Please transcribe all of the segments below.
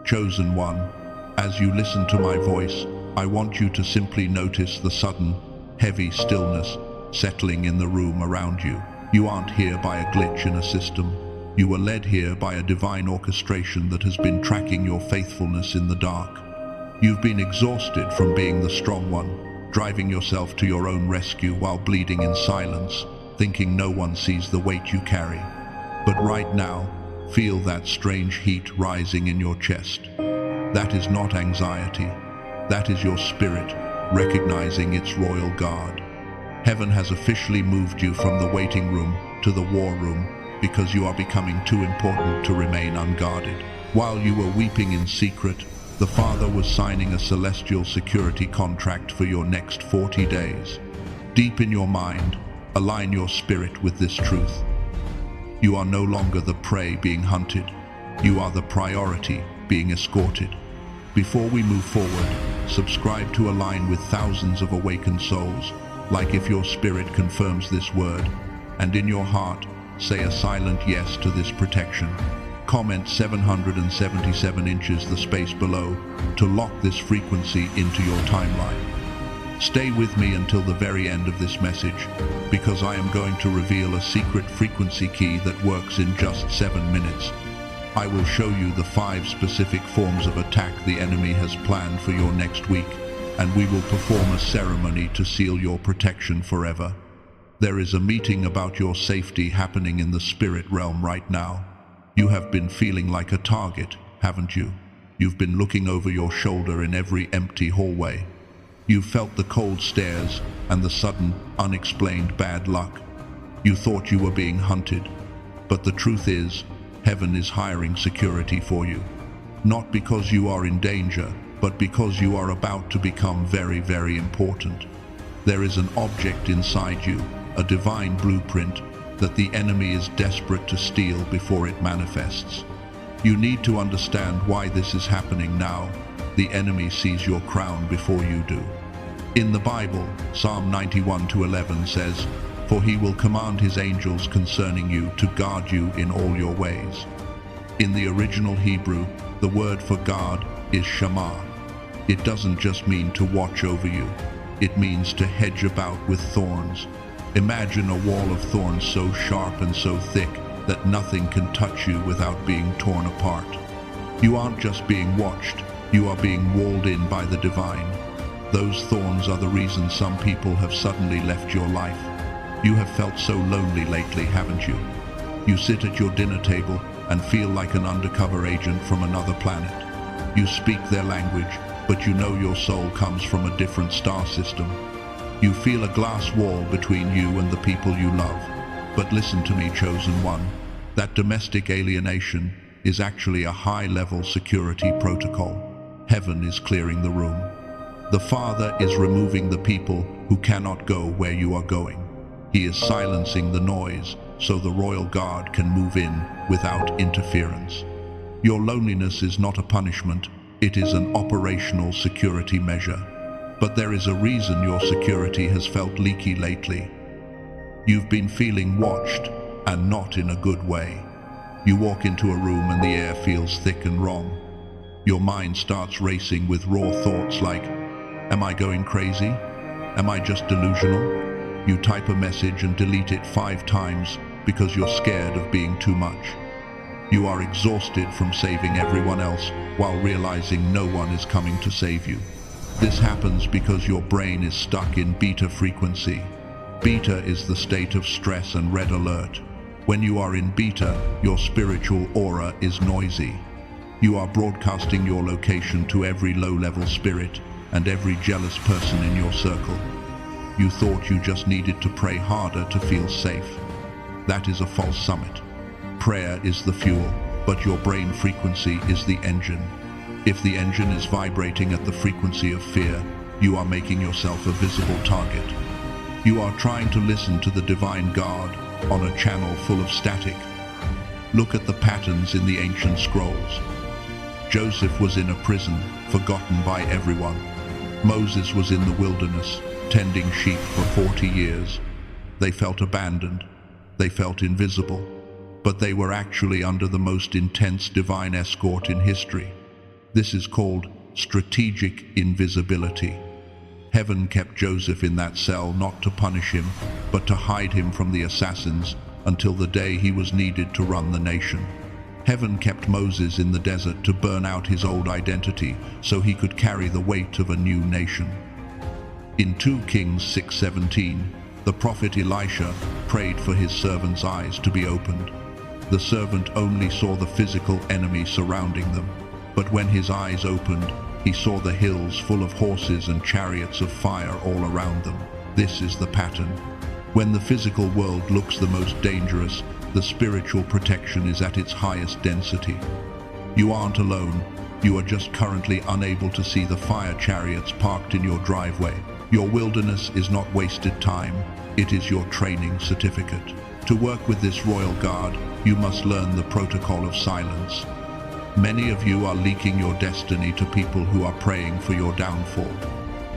Chosen one, as you listen to my voice, I want you to simply notice the sudden, heavy stillness settling in the room around you. You aren't here by a glitch in a system. You were led here by a divine orchestration that has been tracking your faithfulness in the dark. You've been exhausted from being the strong one, driving yourself to your own rescue while bleeding in silence, thinking no one sees the weight you carry. But right now, feel that strange heat rising in your chest. That is not anxiety. That is your spirit, recognizing its royal guard. Heaven has officially moved you from the waiting room to the war room because you are becoming too important to remain unguarded. While you were weeping in secret, the Father was signing a celestial security contract for your next 40 days. Deep in your mind, align your spirit with this truth. You are no longer the prey being hunted. You are the priority being escorted. Before we move forward, subscribe to align with thousands of awakened souls. Like if your spirit confirms this word, and in your heart, say a silent yes to this protection. Comment 777 inches the space below to lock this frequency into your timeline. Stay with me until the very end of this message, because I am going to reveal a secret frequency key that works in just 7 minutes. I will show you the 5 specific forms of attack the enemy has planned for your next week, and we will perform a ceremony to seal your protection forever. There is a meeting about your safety happening in the spirit realm right now. You have been feeling like a target, haven't you? You've been looking over your shoulder in every empty hallway. You've felt the cold stares and the sudden, unexplained bad luck. You thought you were being hunted, but the truth is, heaven is hiring security for you. Not because you are in danger, but because you are about to become very, very important. There is an object inside you, a divine blueprint, that the enemy is desperate to steal before it manifests. You need to understand why this is happening now. The enemy sees your crown before you do. In the Bible, Psalm 91:11 says, "For he will command his angels concerning you to guard you in all your ways." In the original Hebrew, the word for guard is shama. It doesn't just mean to watch over you. It means to hedge about with thorns. Imagine a wall of thorns so sharp and so thick that nothing can touch you without being torn apart. You aren't just being watched, you are being walled in by the divine. Those thorns are the reason some people have suddenly left your life. You have felt so lonely lately, haven't you? You sit at your dinner table and feel like an undercover agent from another planet. You speak their language, but you know your soul comes from a different star system. You feel a glass wall between you and the people you love. But listen to me, chosen one. That domestic alienation is actually a high-level security protocol. Heaven is clearing the room. The Father is removing the people who cannot go where you are going. He is silencing the noise so the royal guard can move in without interference. Your loneliness is not a punishment, it is an operational security measure. But there is a reason your security has felt leaky lately. You've been feeling watched, and not in a good way. You walk into a room and the air feels thick and wrong. Your mind starts racing with raw thoughts like, am I going crazy? Am I just delusional? You type a message and delete it 5 times because you're scared of being too much. You are exhausted from saving everyone else while realizing no one is coming to save you. This happens because your brain is stuck in beta frequency. Beta is the state of stress and red alert. When you are in beta, your spiritual aura is noisy. You are broadcasting your location to every low-level spirit and every jealous person in your circle. You thought you just needed to pray harder to feel safe. That is a false summit. Prayer is the fuel, but your brain frequency is the engine. If the engine is vibrating at the frequency of fear, you are making yourself a visible target. You are trying to listen to the divine guard on a channel full of static. Look at the patterns in the ancient scrolls. Joseph was in a prison, forgotten by everyone. Moses was in the wilderness, tending sheep for 40 years. They felt abandoned. They felt invisible. But they were actually under the most intense divine escort in history. This is called strategic invisibility. Heaven kept Joseph in that cell not to punish him, but to hide him from the assassins until the day he was needed to run the nation. Heaven kept Moses in the desert to burn out his old identity so he could carry the weight of a new nation. In 2 Kings 6:17, the prophet Elisha prayed for his servant's eyes to be opened. The servant only saw the physical enemy surrounding them, but when his eyes opened, he saw the hills full of horses and chariots of fire all around them. This is the pattern. When the physical world looks the most dangerous, the spiritual protection is at its highest density. You aren't alone. You are just currently unable to see the fire chariots parked in your driveway. Your wilderness is not wasted time. It is your training certificate. To work with this royal guard, you must learn the protocol of silence. Many of you are leaking your destiny to people who are praying for your downfall.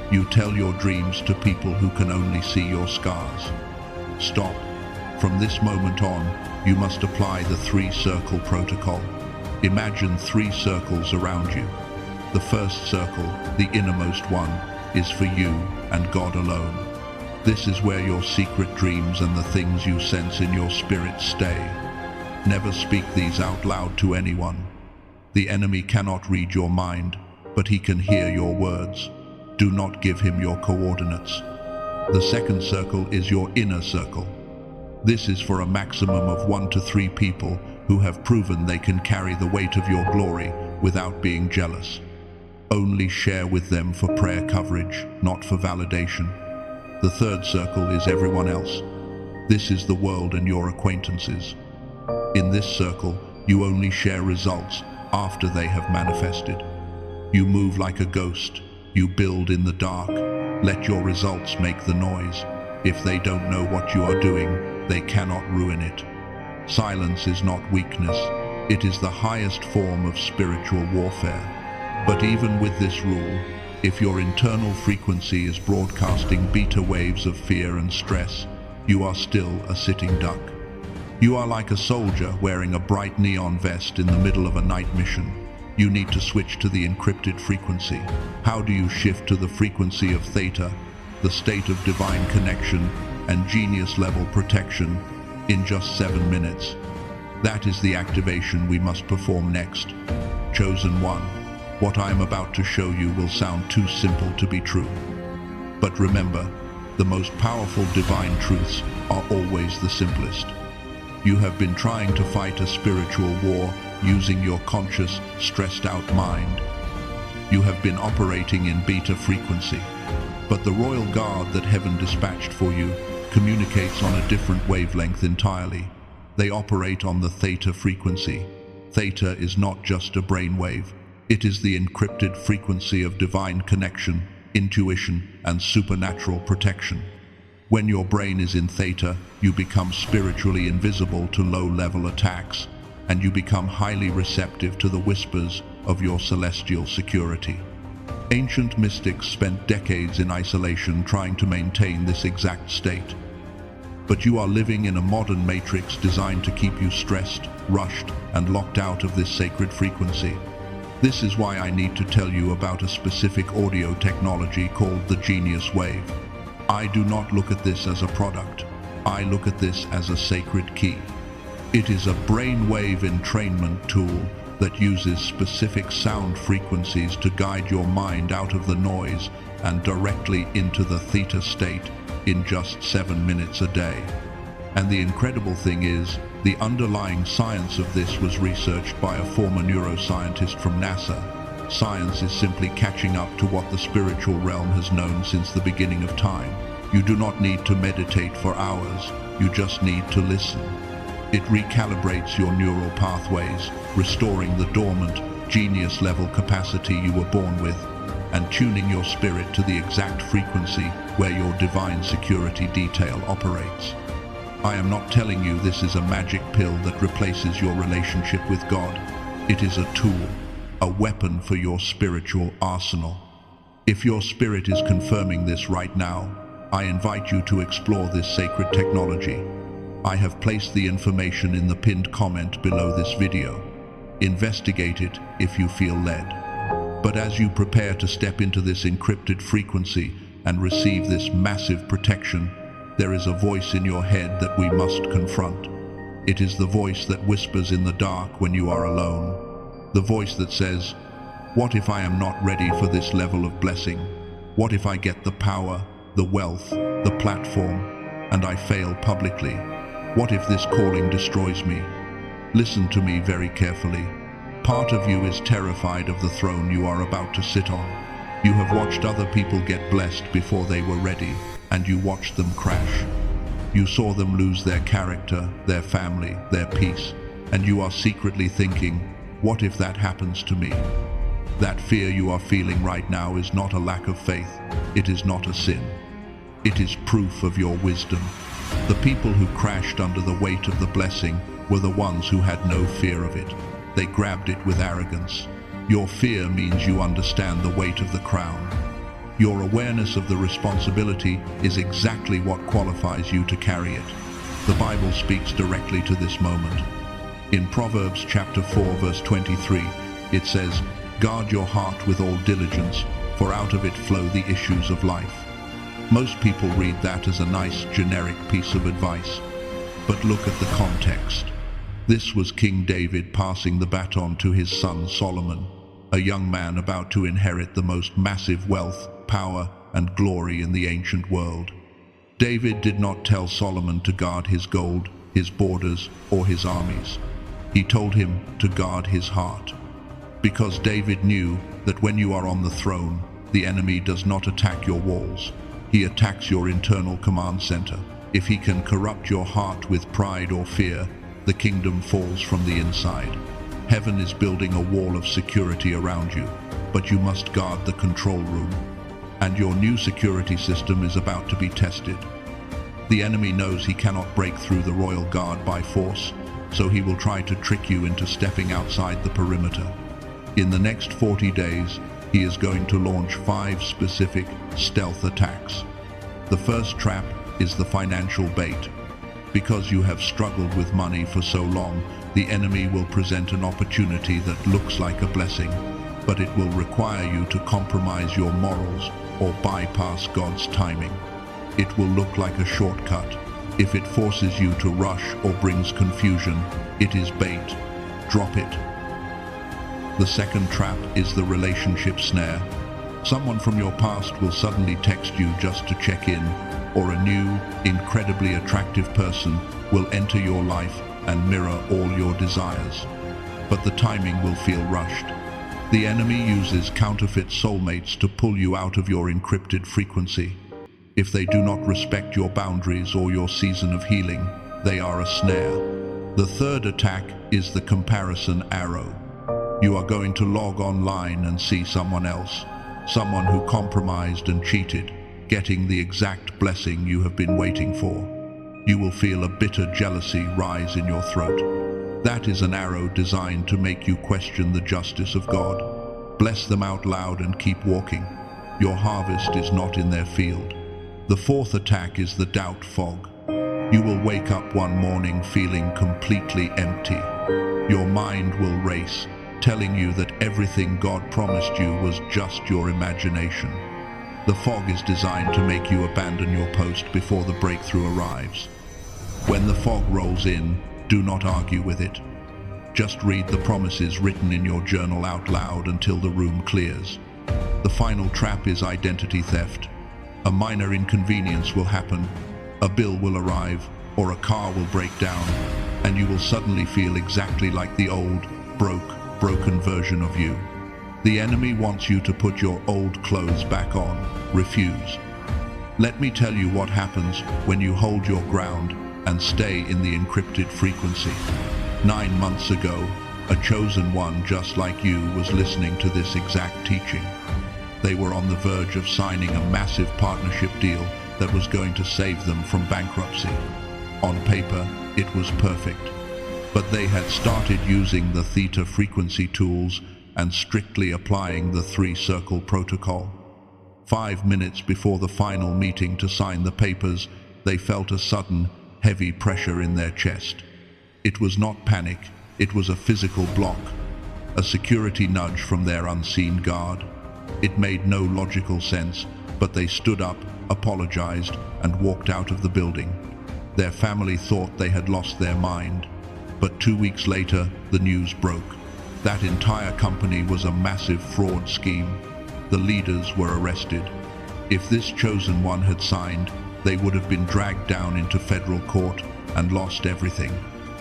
You tell your dreams to people who can only see your scars. Stop. From this moment on, you must apply the 3-circle protocol. Imagine 3 circles around you. The first circle, the innermost one, is for you and God alone. This is where your secret dreams and the things you sense in your spirit stay. Never speak these out loud to anyone. The enemy cannot read your mind, but he can hear your words. Do not give him your coordinates. The second circle is your inner circle. This is for a maximum of 1 to 3 people who have proven they can carry the weight of your glory without being jealous. Only share with them for prayer coverage, not for validation. The third circle is everyone else. This is the world and your acquaintances. In this circle, you only share results after they have manifested. You move like a ghost. You build in the dark. Let your results make the noise. If they don't know what you are doing, they cannot ruin it. Silence is not weakness. It is the highest form of spiritual warfare. But even with this rule, if your internal frequency is broadcasting beta waves of fear and stress, you are still a sitting duck. You are like a soldier wearing a bright neon vest in the middle of a night mission. You need to switch to the encrypted frequency. How do you shift to the frequency of theta, the state of divine connection and genius level protection, in just 7 minutes? That is the activation we must perform next. Chosen one, what I am about to show you will sound too simple to be true. But remember, the most powerful divine truths are always the simplest. You have been trying to fight a spiritual war using your conscious, stressed-out mind. You have been operating in beta frequency, but the royal guard that heaven dispatched for you communicates on a different wavelength entirely. They operate on the theta frequency. Theta is not just a brainwave. It is the encrypted frequency of divine connection, intuition, and supernatural protection. When your brain is in theta, you become spiritually invisible to low-level attacks, and you become highly receptive to the whispers of your celestial security. Ancient mystics spent decades in isolation trying to maintain this exact state. But you are living in a modern matrix designed to keep you stressed, rushed, and locked out of this sacred frequency. This is why I need to tell you about a specific audio technology called the Genius Wave. I do not look at this as a product. I look at this as a sacred key. It is a brainwave entrainment tool that uses specific sound frequencies to guide your mind out of the noise and directly into the theta state in just 7 minutes a day. And the incredible thing is, the underlying science of this was researched by a former neuroscientist from NASA. Science is simply catching up to what the spiritual realm has known since the beginning of time. You do not need to meditate for hours, you just need to listen. It recalibrates your neural pathways, restoring the dormant, genius-level capacity you were born with, and tuning your spirit to the exact frequency where your divine security detail operates. I am not telling you this is a magic pill that replaces your relationship with God. It is a tool, a weapon for your spiritual arsenal. If your spirit is confirming this right now, I invite you to explore this sacred technology. I have placed the information in the pinned comment below this video. Investigate it if you feel led. But as you prepare to step into this encrypted frequency and receive this massive protection, there is a voice in your head that we must confront. It is the voice that whispers in the dark when you are alone. The voice that says, "What if I am not ready for this level of blessing? What if I get the power, the wealth, the platform, and I fail publicly? What if this calling destroys me?" Listen to me very carefully. Part of you is terrified of the throne you are about to sit on. You have watched other people get blessed before they were ready, and you watched them crash. You saw them lose their character, their family, their peace, and you are secretly thinking, "What if that happens to me?" That fear you are feeling right now is not a lack of faith. It is not a sin. It is proof of your wisdom. The people who crashed under the weight of the blessing were the ones who had no fear of it. They grabbed it with arrogance. Your fear means you understand the weight of the crown. Your awareness of the responsibility is exactly what qualifies you to carry it. The Bible speaks directly to this moment. In Proverbs chapter 4 verse 23, it says, "Guard your heart with all diligence, for out of it flow the issues of life." Most people read that as a nice generic piece of advice. But look at the context. This was King David passing the baton to his son Solomon, a young man about to inherit the most massive wealth, power, and glory in the ancient world. David did not tell Solomon to guard his gold, his borders, or his armies. He told him to guard his heart. Because David knew that when you are on the throne, the enemy does not attack your walls. He attacks your internal command center. If he can corrupt your heart with pride or fear, the kingdom falls from the inside. Heaven is building a wall of security around you, but you must guard the control room. And your new security system is about to be tested. The enemy knows he cannot break through the royal guard by force, so he will try to trick you into stepping outside the perimeter. In the next 40 days, he is going to launch 5 specific stealth attacks. The first trap is the financial bait. Because you have struggled with money for so long, the enemy will present an opportunity that looks like a blessing, but it will require you to compromise your morals or bypass God's timing. It will look like a shortcut. If it forces you to rush or brings confusion, it is bait. Drop it. The second trap is the relationship snare. Someone from your past will suddenly text you just to check in, or a new, incredibly attractive person will enter your life and mirror all your desires. But the timing will feel rushed. The enemy uses counterfeit soulmates to pull you out of your encrypted frequency. If they do not respect your boundaries or your season of healing, they are a snare. The third attack is the comparison arrow. You are going to log online and see someone else, someone who compromised and cheated, getting the exact blessing you have been waiting for. You will feel a bitter jealousy rise in your throat. That is an arrow designed to make you question the justice of God. Bless them out loud and keep walking. Your harvest is not in their field. The fourth attack is the doubt fog. You will wake up one morning feeling completely empty. Your mind will race, telling you that everything God promised you was just your imagination. The fog is designed to make you abandon your post before the breakthrough arrives. When the fog rolls in, do not argue with it. Just read the promises written in your journal out loud until the room clears. The final trap is identity theft. A minor inconvenience will happen, a bill will arrive, or a car will break down, and you will suddenly feel exactly like the old, broken version of you. The enemy wants you to put your old clothes back on. Refuse. Let me tell you what happens when you hold your ground and stay in the encrypted frequency. 9 months ago, a chosen one just like you was listening to this exact teaching. They were on the verge of signing a massive partnership deal that was going to save them from bankruptcy. On paper, it was perfect. But they had started using the theta frequency tools and strictly applying the 3-circle protocol. 5 minutes before the final meeting to sign the papers, they felt a sudden, heavy pressure in their chest. It was not panic, it was a physical block. a security nudge from their unseen guard. It made no logical sense, but they stood up, apologized, and walked out of the building. Their family thought they had lost their mind. But 2 weeks later, the news broke. That entire company was a massive fraud scheme. The leaders were arrested. If this chosen one had signed, they would have been dragged down into federal court and lost everything.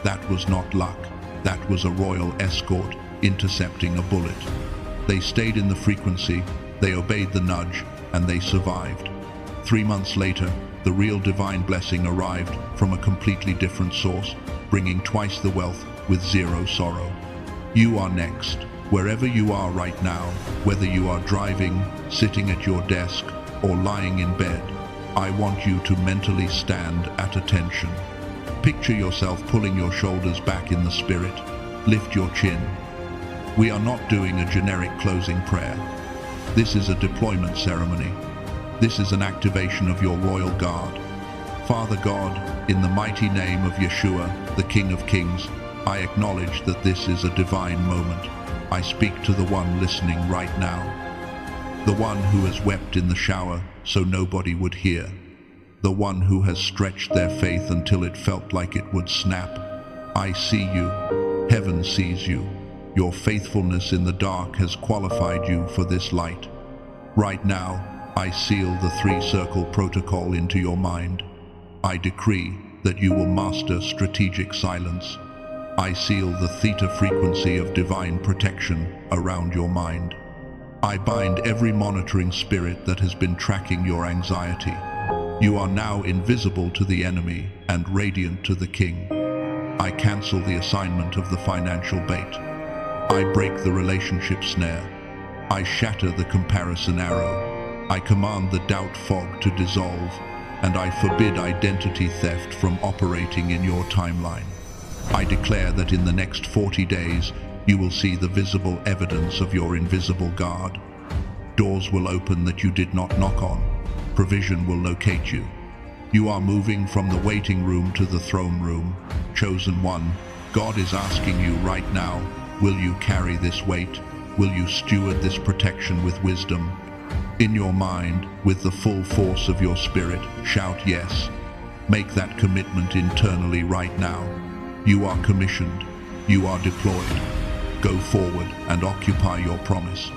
That was not luck. That was a royal escort intercepting a bullet. They stayed in the frequency, they obeyed the nudge, and they survived. 3 months later, the real divine blessing arrived from a completely different source, bringing twice the wealth with zero sorrow. You are next. Wherever you are right now, whether you are driving, sitting at your desk, or lying in bed, I want you to mentally stand at attention. Picture yourself pulling your shoulders back in the spirit. Lift your chin. We are not doing a generic closing prayer. This is a deployment ceremony. This is an activation of your royal guard. Father God, in the mighty name of Yeshua, the King of Kings, I acknowledge that this is a divine moment. I speak to the one listening right now. The one who has wept in the shower so nobody would hear. The one who has stretched their faith until it felt like it would snap. I see you. Heaven sees you. Your faithfulness in the dark has qualified you for this light. Right now, I seal the 3-circle protocol into your mind. I decree that you will master strategic silence. I seal the theta frequency of divine protection around your mind. I bind every monitoring spirit that has been tracking your anxiety. You are now invisible to the enemy and radiant to the king. I cancel the assignment of the financial bait. I break the relationship snare. I shatter the comparison arrow. I command the doubt fog to dissolve, and I forbid identity theft from operating in your timeline. I declare that in the next 40 days, you will see the visible evidence of your invisible guard. Doors will open that you did not knock on. Provision will locate you. You are moving from the waiting room to the throne room. Chosen one, God is asking you right now, will you carry this weight? Will you steward this protection with wisdom? In your mind, with the full force of your spirit, shout yes. Make that commitment internally right now. You are commissioned. You are deployed. Go forward and occupy your promise.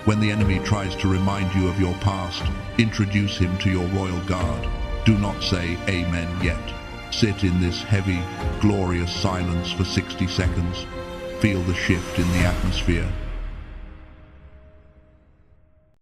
When the enemy tries to remind you of your past, introduce him to your royal guard. Do not say amen yet. Sit in this heavy, glorious silence for 60 seconds. Feel the shift in the atmosphere.